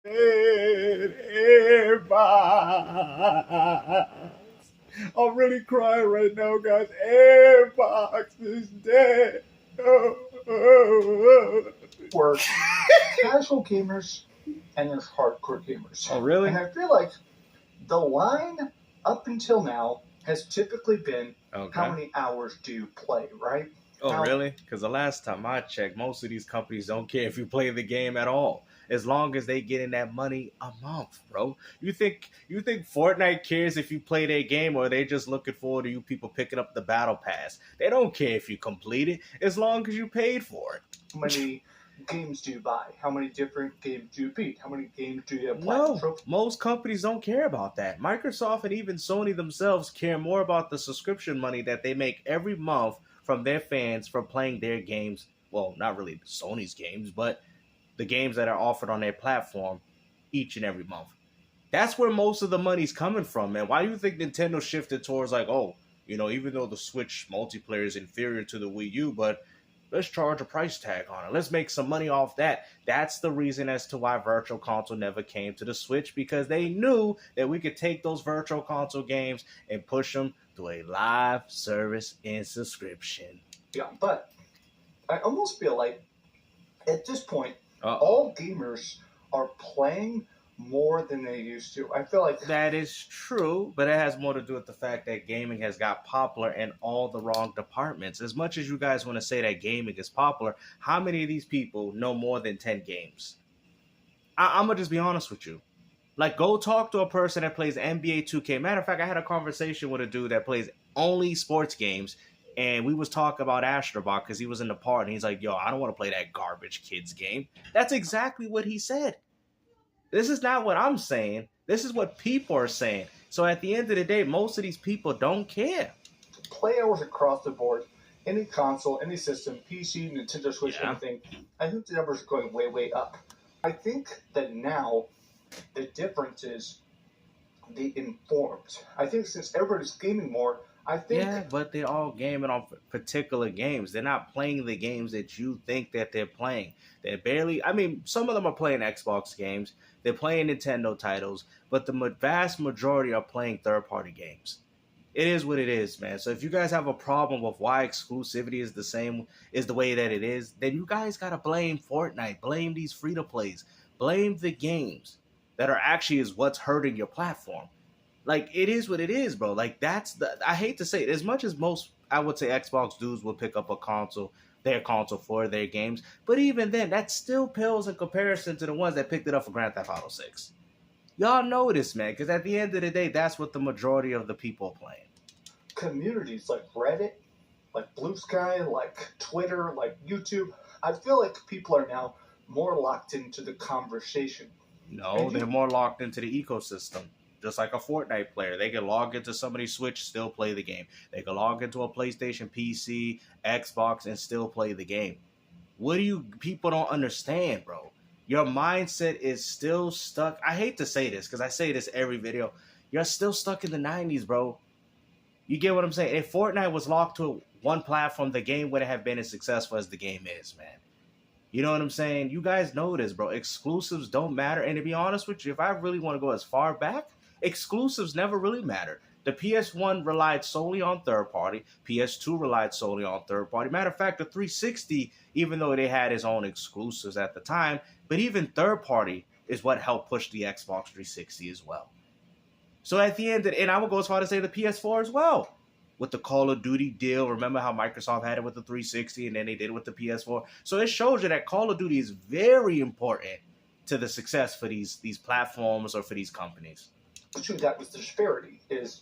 Airbox. I'm really crying right now, guys. Airbox is dead. Oh, oh, oh. Were casual gamers and there's hardcore gamers. Oh, really? And I feel like the line up until now has typically been how many hours do you play, right? Oh, Now, really? Because the last time I checked, most of these companies don't care if you play the game at all, as long as they getting that money a month, bro. You think Fortnite cares if you play their game, or they just looking forward to you people picking up the battle pass? They don't care if you complete it, as long as you paid for it. how many games do you buy? How many different games do you beat? How many games do you apply No, trophy? most companies don't care about that. Microsoft and even Sony themselves care more about the subscription money that they make every month from their fans for playing their games. Well, not really Sony's games, but the games that are offered on their platform each and every month. That's where most of the money's coming from, man. Why do you think Nintendo shifted towards like, oh, even though the Switch multiplayer is inferior to the Wii U, but let's charge a price tag on it. Let's make some money off that. That's the reason as to why Virtual Console never came to the Switch, because they knew that we could take those Virtual Console games and push them to a live service and subscription. Yeah, but I almost feel like at this point, Uh-oh. all gamers are playing more than they used to. I feel like that is true, but it has more to do with the fact that gaming has got popular in all the wrong departments. As much as you guys want to say that gaming is popular, how many of these people know more than 10 games? I'm going to just be honest with you. Like, go talk to a person that plays NBA 2K. Matter of fact, I had a conversation with a dude that plays only sports games, and we was talking about Astrobot because he was in the party, and he's like, yo, I don't want to play that garbage kids game. That's exactly what he said. This is not what I'm saying. This is what people are saying. So at the end of the day, most of these people don't care. Play hours across the board, any console, any system, PC, Nintendo Switch, anything. I think the numbers are going way, way up. I think that now the difference is the informed. I think since everybody's gaming more, I think... Yeah, but they're all gaming on particular games. They're not playing the games that you think that they're playing. They're barely... I mean, some of them are playing Xbox games. They're playing Nintendo titles. But the vast majority are playing third-party games. It is what it is, man. So if you guys have a problem with why exclusivity is the way that it is, then you guys got to blame Fortnite. Blame these free-to-plays. Blame the games that are actually is what's hurting your platform. Like, it is what it is, bro. Like, I hate to say it, as much as most, I would say, Xbox dudes will pick up their console for their games, but even then, that still pales in comparison to the ones that picked it up for Grand Theft Auto 6. Y'all know this, man, because at the end of the day, that's what the majority of the people are playing. Communities like Reddit, like Blue Sky, like Twitter, like YouTube, I feel like people are now more locked into the conversation. No, they're more locked into the ecosystem. Just like a Fortnite player. They can log into somebody's Switch, still play the game. They can log into a PlayStation, PC, Xbox, and still play the game. What do you people don't understand, bro? Your mindset is still stuck. I hate to say this because I say this every video. You're still stuck in the 90s, bro. You get what I'm saying? If Fortnite was locked to one platform, the game wouldn't have been as successful as the game is, man. You know what I'm saying? You guys know this, bro. Exclusives don't matter. And to be honest with you, if I really want to go as far back, exclusives never really mattered. The PS1 relied solely on third party. PS2 relied solely on third party. Matter of fact, the 360, even though they had its own exclusives at the time, but even third party is what helped push the Xbox 360 as well. So at the end, and I would go as far to say the PS4 as well. With the Call of Duty deal, remember how Microsoft had it with the 360 and then they did it with the PS4? So it shows you that Call of Duty is very important to the success for these platforms or for these companies. Issue that was the disparity is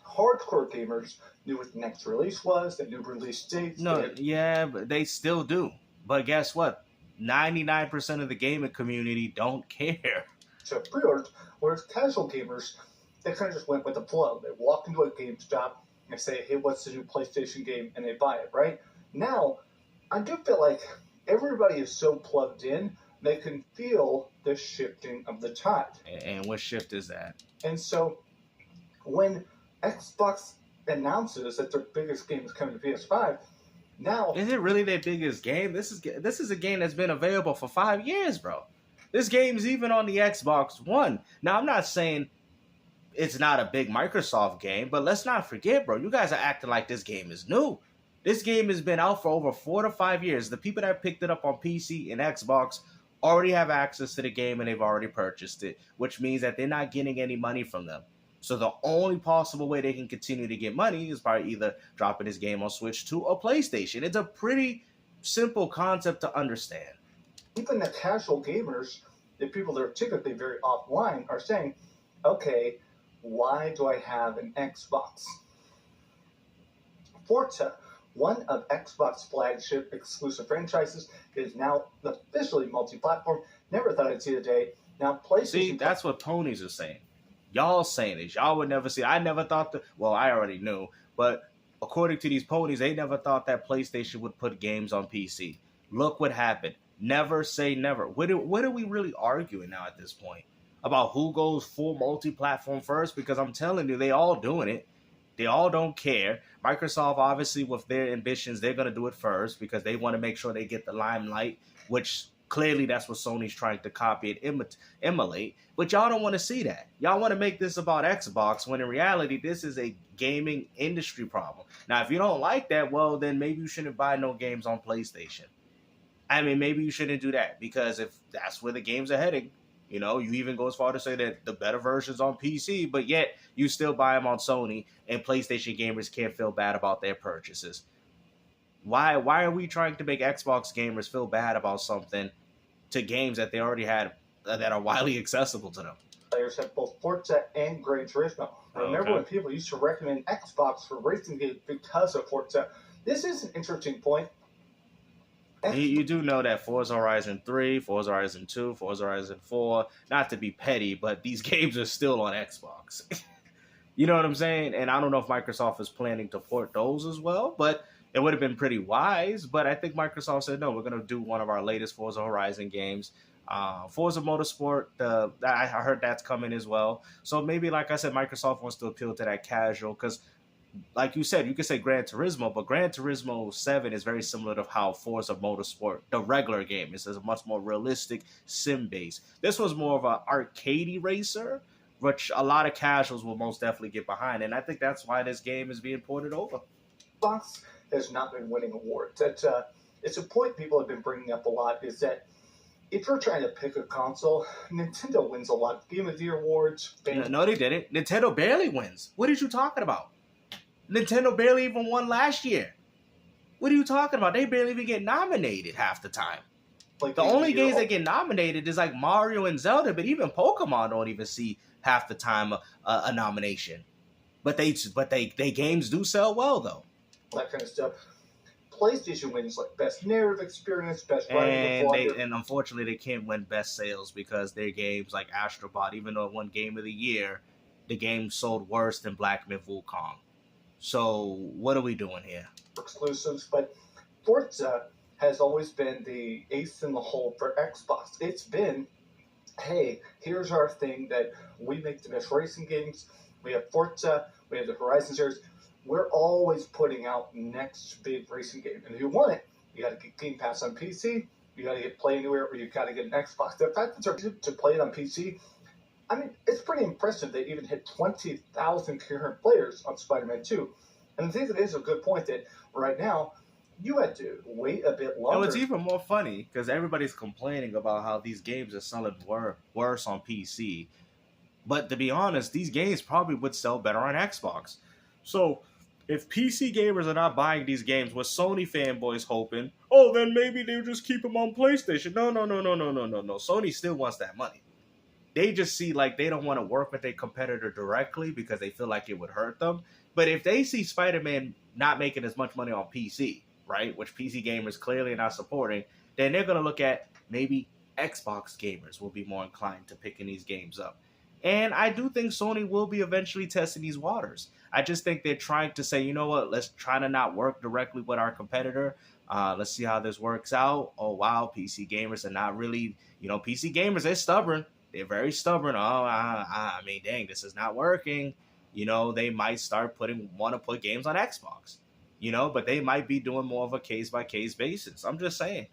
hardcore gamers knew what the next release was, they knew release dates. Yeah, but they still do. But guess what? 99% of the gaming community don't care. So pre-orders, whereas casual gamers, they kind of just went with the flow. They walk into a GameStop and say, hey, what's the new PlayStation game? And they buy it, right? Now, I do feel like everybody is so plugged in, they can feel the shifting of the tide. And what shift is that? And so when Xbox announces that their biggest game is coming to PS5, now... Is it really their biggest game? This is a game that's been available for 5 years, bro. This game's even on the Xbox One. Now, I'm not saying it's not a big Microsoft game, but let's not forget, bro, you guys are acting like this game is new. This game has been out for over 4 to 5 years. The people that picked it up on PC and Xbox already have access to the game and they've already purchased it, which means that they're not getting any money from them. So the only possible way they can continue to get money is by either dropping this game on Switch 2 or PlayStation. It's a pretty simple concept to understand. Even the casual gamers, the people that are typically very offline, are saying, okay, why do I have an Xbox? Forza, one of Xbox flagship exclusive franchises, is now officially multi-platform. Never thought I'd see the day. Now, PlayStation... See, that's what ponies are saying. Y'all saying this. Y'all would never see. I never thought that. Well, I already knew. But according to these ponies, they never thought that PlayStation would put games on PC. Look what happened. Never say never. What are we really arguing now at this point? About who goes full multi-platform first? Because I'm telling you, they all doing it. They all don't care. Microsoft, obviously, with their ambitions, they're going to do it first because they want to make sure they get the limelight, which clearly that's what Sony's trying to copy and emulate. But y'all don't want to see that. Y'all want to make this about Xbox when in reality, this is a gaming industry problem. Now, if you don't like that, well, then maybe you shouldn't buy no games on PlayStation. I mean, maybe you shouldn't do that because if that's where the games are heading, you know, you even go as far to say that the better version's on PC, but yet you still buy them on Sony and PlayStation gamers can't feel bad about their purchases. Why are we trying to make Xbox gamers feel bad about something to games that they already had that are widely accessible to them? Players have both Forza and Gran Turismo. Remember when people used to recommend Xbox for racing games because of Forza? This is an interesting point. You do know that Forza Horizon 3, Forza Horizon 2, Forza Horizon 4, not to be petty, but these games are still on Xbox. You know what I'm saying? And I don't know if Microsoft is planning to port those as well, but it would have been pretty wise. But I think Microsoft said, no, we're going to do one of our latest Forza Horizon games. Forza Motorsport, I heard that's coming as well. So maybe, like I said, Microsoft wants to appeal to that casual because like you said, you could say Gran Turismo, but Gran Turismo 7 is very similar to how Forza Motorsport, the regular game, is a much more realistic sim base. This was more of an arcadey racer, which a lot of casuals will most definitely get behind, and I think that's why this game is being ported over. Xbox has not been winning awards. It's a point people have been bringing up a lot, is that if you're trying to pick a console, Nintendo wins a lot of Game of the Year awards. No, they didn't. Nintendo barely wins. What are you talking about? Nintendo barely even won last year. What are you talking about? They barely even get nominated half the time. Like the only games that get nominated is like Mario and Zelda, but even Pokemon don't even see half the time a nomination. But they games do sell well though. That kind of stuff. PlayStation wins like best narrative experience, best writing, and unfortunately they can't win best sales because their games like Astro Bot, even though it won Game of the Year, the game sold worse than Black Myth Wukong. So what are we doing here? Exclusives, but Forza has always been the ace in the hole for Xbox. It's been, hey, here's our thing that we make the best racing games. We have Forza, we have the Horizon series. We're always putting out next big racing game. And if you want it, you got to get Game Pass on PC, you got to get Play Anywhere, or you got to get an Xbox. The fact that they're to play it on PC, I mean, it's pretty impressive they even hit 20,000 concurrent players on Spider-Man 2. And I think that is a good point that right now, you had to wait a bit longer. No, it's even more funny because everybody's complaining about how these games are selling worse on PC. But to be honest, these games probably would sell better on Xbox. So if PC gamers are not buying these games, what Sony fanboys hoping, oh, then maybe they'll just keep them on PlayStation. No. Sony still wants that money. They just see like they don't want to work with their competitor directly because they feel like it would hurt them. But if they see Spider-Man not making as much money on PC, right, which PC gamers clearly are not supporting, then they're going to look at maybe Xbox gamers will be more inclined to picking these games up. And I do think Sony will be eventually testing these waters. I just think they're trying to say, you know what, let's try to not work directly with our competitor. Let's see how this works out. Oh, wow, PC gamers are not really, PC gamers, they're stubborn. They're very stubborn. Oh, I mean, dang, this is not working. They might want to put games on Xbox, but they might be doing more of a case-by-case basis. I'm just saying.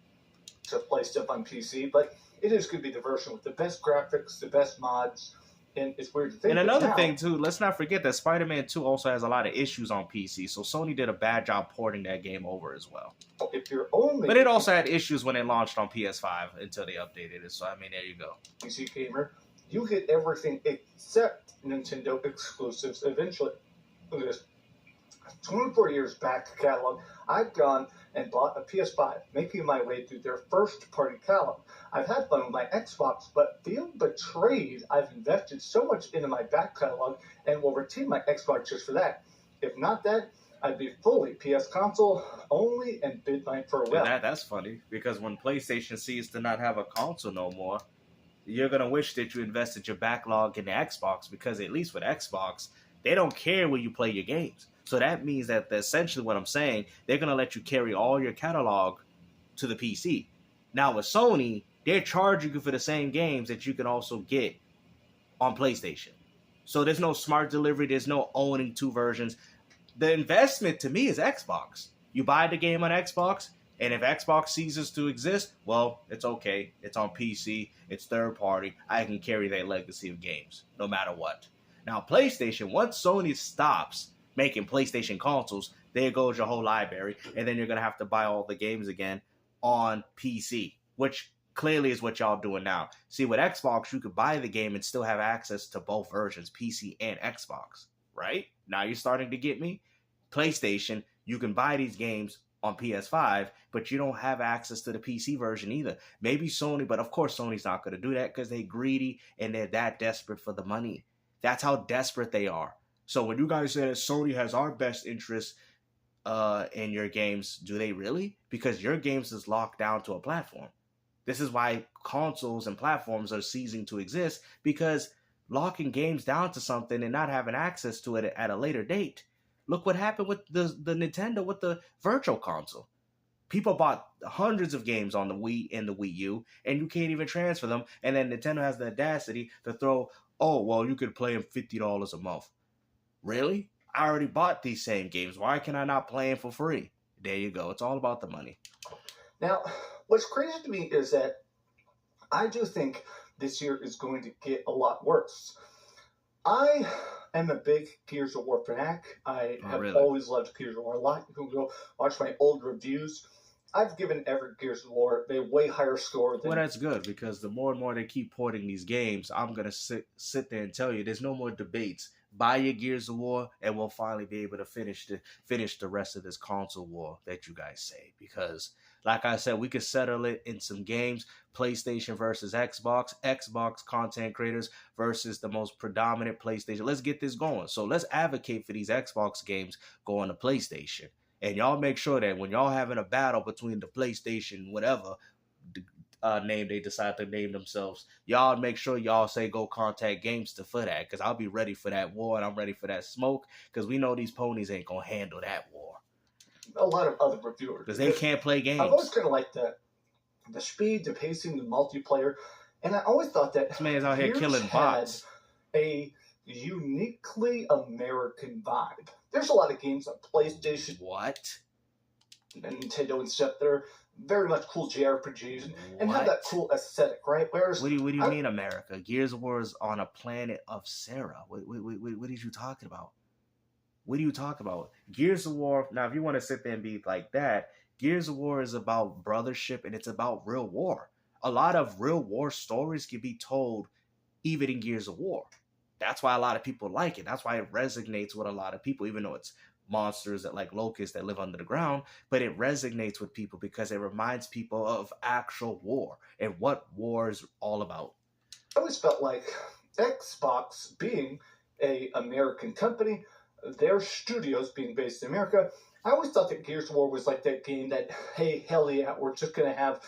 To play stuff on PC, but it is going to be the version with the best graphics, the best mods, and it's weird to think. And another now, thing too, let's not forget that Spider-Man 2 also has a lot of issues on PC, so Sony did a bad job porting that game over as well. if you're only But it also had issues when it launched on PS5 until they updated it. So I mean, there you go. PC gamer, you get everything except Nintendo exclusives eventually. Look at this. 24 years back catalog, I've gone and bought a PS5, making my way through their first-party catalog. I've had fun with my Xbox, but feeling betrayed, I've invested so much into my back catalog and will retain my Xbox just for that. If not that, I'd be fully PS console only and bid my farewell. That's funny, because when PlayStation ceases to not have a console no more, you're going to wish that you invested your backlog in the Xbox, because at least with Xbox, they don't care where you play your games. So that means that essentially what I'm saying, they're going to let you carry all your catalog to the PC. Now with Sony, they're charging you for the same games that you can also get on PlayStation. So there's no smart delivery. There's no owning two versions. The investment to me is Xbox. You buy the game on Xbox, and if Xbox ceases to exist, well, it's okay. It's on PC. It's third party. I can carry that legacy of games no matter what. Now PlayStation, once Sony stops making PlayStation consoles, there goes your whole library, and then you're going to have to buy all the games again on PC, which clearly is what y'all doing now. See, with Xbox, you could buy the game and still have access to both versions, PC and Xbox, right? Now you're starting to get me? PlayStation, you can buy these games on PS5, but you don't have access to the PC version either. Maybe Sony, but of course Sony's not going to do that because they're greedy and they're that desperate for the money. That's how desperate they are. So when you guys say that Sony has our best interest in your games, do they really? Because your games is locked down to a platform. This is why consoles and platforms are ceasing to exist, because locking games down to something and not having access to it at a later date. Look what happened with the Nintendo with the Virtual Console. People bought hundreds of games on the Wii and the Wii U, and you can't even transfer them. And then Nintendo has the audacity to throw, oh, well, you could play them $50 a month. Really? I already bought these same games. Why can I not play them for free? There you go. It's all about the money. Now, what's crazy to me is that I do think this year is going to get a lot worse. I am a big Gears of War fanatic. I have always loved Gears of War a lot. You can go watch my old reviews. I've given every Gears of War a way higher score than... Well, that's good, because the more and more they keep porting these games, I'm going to sit there and tell you there's no more debates. Buy your Gears of War, and we'll finally be able to finish the rest of this console war that you guys say. Because, like I said, we could settle it in some games. PlayStation versus Xbox. Xbox content creators versus the most predominant PlayStation. Let's get this going. So let's advocate for these Xbox games going to PlayStation. And y'all make sure that when y'all having a battle between the PlayStation, whatever name they decide to name themselves, y'all make sure y'all say go contact Gamester for that, because I'll be ready for that war and I'm ready for that smoke, because we know these ponies ain't gonna handle that war. A lot of other reviewers, because they can't play games. I've always kind of liked the speed, the pacing, the multiplayer, and I always thought that this man's out here killing bots. A uniquely American vibe. There's a lot of games on PlayStation, and Nintendo and stuff that are very much cool JRPGs and have that cool aesthetic, right? Whereas, what do you mean America? Gears of War is on a planet of Sarah. What are you talking about? What are you talking about? Gears of War, now if you want to sit there and be like that, Gears of War is about brothership and it's about real war. A lot of real war stories can be told even in Gears of War. That's why a lot of people like it. That's why it resonates with a lot of people, even though it's monsters that like locusts that live under the ground, but it resonates with people because it reminds people of actual war and what war is all about. I always felt like Xbox, being a American company, their studios being based in America, I always thought that Gears of War was like that game that, hey, hell yeah, we're just going to have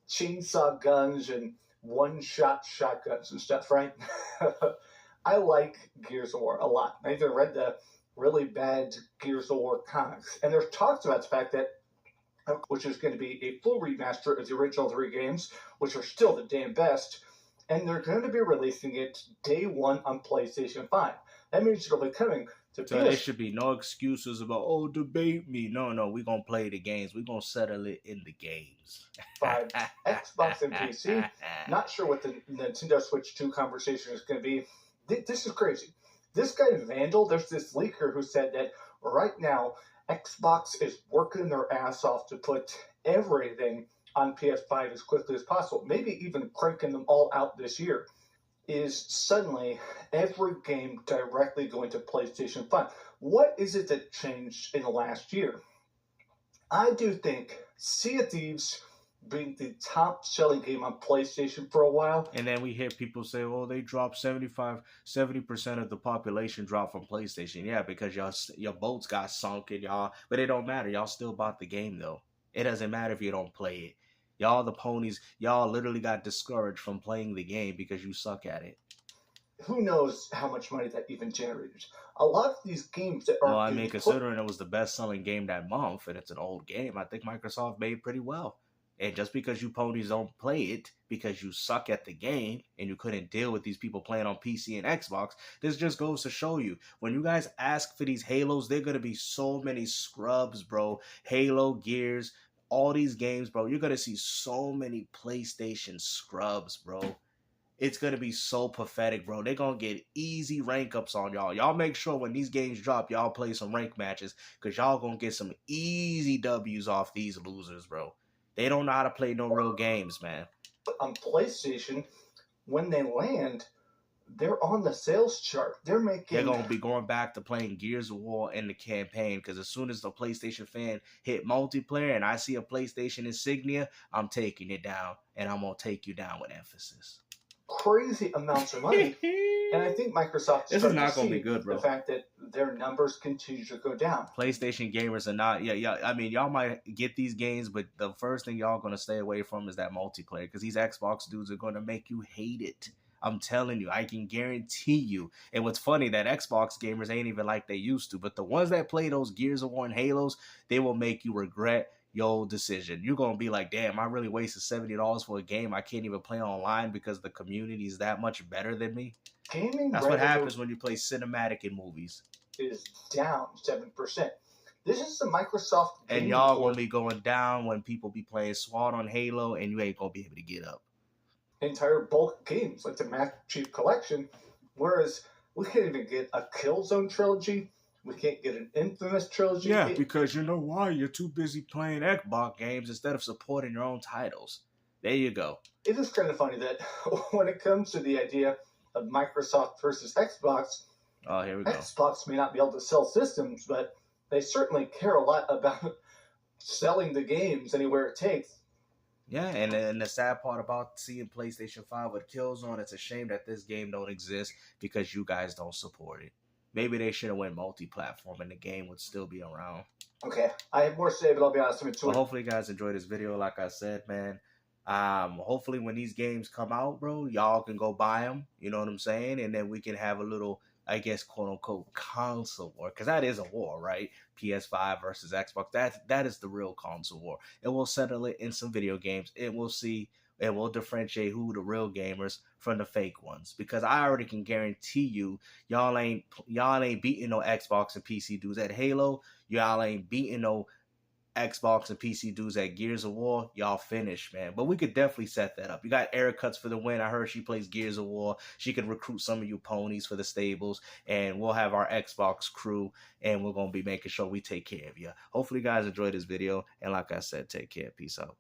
chainsaw guns and one-shot shotguns and stuff, right? I like Gears of War a lot. I even read the really bad Gears of War comics. And there's talks about the fact that, which is going to be a full remaster of the original 3 games, which are still the damn best, and they're going to be releasing it day one on PlayStation 5. That means it'll be coming To So there PS should be no excuses about, oh, debate me. No, no, we're going to play the games. We're going to settle it in the games. 5, Xbox, and PC. Not sure what the Nintendo Switch 2 conversation is going to be. This is crazy. This guy Vandal, there's this leaker who said that right now Xbox is working their ass off to put everything on PS5 as quickly as possible, maybe even cranking them all out this year. Is suddenly every game directly going to PlayStation 5. What is it that changed in the last year? I do think Sea of Thieves being the top selling game on PlayStation for a while. And then we hear people say, oh, they dropped 70% of the population dropped from PlayStation. Yeah, because your boats got sunk and y'all, but it don't matter. Y'all still bought the game though. It doesn't matter if you don't play it. Y'all the ponies, y'all literally got discouraged from playing the game because you suck at it. Who knows how much money that even generated? A lot of these games that are... Well, I mean, considering it was the best-selling game that month, and it's an old game, I think Microsoft made pretty well. And just because you ponies don't play it because you suck at the game and you couldn't deal with these people playing on PC and Xbox, this just goes to show you, when you guys ask for these Halos, there are going to be so many scrubs, bro. Halo, Gears, all these games, bro. You're going to see so many PlayStation scrubs, bro. It's going to be so pathetic, bro. They're going to get easy rank ups on y'all. Y'all make sure when these games drop, y'all play some rank matches because y'all going to get some easy W's off these losers, bro. They don't know how to play no real games, man. On PlayStation, when they land, they're on the sales chart. They're going to be going back to playing Gears of War in the campaign because as soon as the PlayStation fan hit multiplayer and I see a PlayStation insignia, I'm taking it down, and I'm going to take you down with emphasis. Crazy amounts of money. And I think Microsoft this is not going to be good, bro. The fact that their numbers continue to go down. PlayStation gamers are not, I mean, y'all might get these games, but the first thing y'all going to stay away from is that multiplayer because these Xbox dudes are going to make you hate it. I'm telling you, I can guarantee you. And what's funny, that Xbox gamers ain't even like they used to, but the ones that play those Gears of War and Halos, they will make you regret your decision. You're going to be like, damn, I really wasted $70 for a game I can't even play online because the community is that much better than me. Gaming That's what happens when you play cinematic in movies. Is down 7%. This is the Microsoft game. And y'all going to be going down when people be playing SWAT on Halo and you ain't going to be able to get up. Entire bulk games like the Master Chief Collection, whereas we can't even get a Killzone trilogy. We can't get an Infamous trilogy. Yeah, because you know why? You're too busy playing Xbox games instead of supporting your own titles. There you go. It is kind of funny that when it comes to the idea of Microsoft versus Xbox, oh, here we go. Xbox may not be able to sell systems, but they certainly care a lot about selling the games anywhere it takes. Yeah, and the sad part about seeing PlayStation 5 with Killzone, it's a shame that this game don't exist because you guys don't support it. Maybe they should have went multi-platform and the game would still be around. Okay, I have more to say, but I'll be honest with you. Well, hopefully you guys enjoyed this video. Like I said, man, hopefully when these games come out, bro, y'all can go buy them. You know what I'm saying? And then we can have a little, I guess, quote unquote, console war, because that is a war, right? PS5 versus Xbox. That is the real console war. And we'll settle it in some video games, and we'll see, and we'll differentiate who the real gamers from the fake ones. Because I already can guarantee you, y'all ain't beating no Xbox and PC dudes at Halo. Y'all ain't beating no Xbox and PC dudes at Gears of War. Y'all finished, man. But we could definitely set that up. You got Eric Cuts for the win. I heard she plays Gears of War. She could recruit some of you ponies for the stables, and we'll have our Xbox crew, and we're going to be making sure we take care of you. Hopefully you guys enjoyed this video, and like I said, take care. Peace out.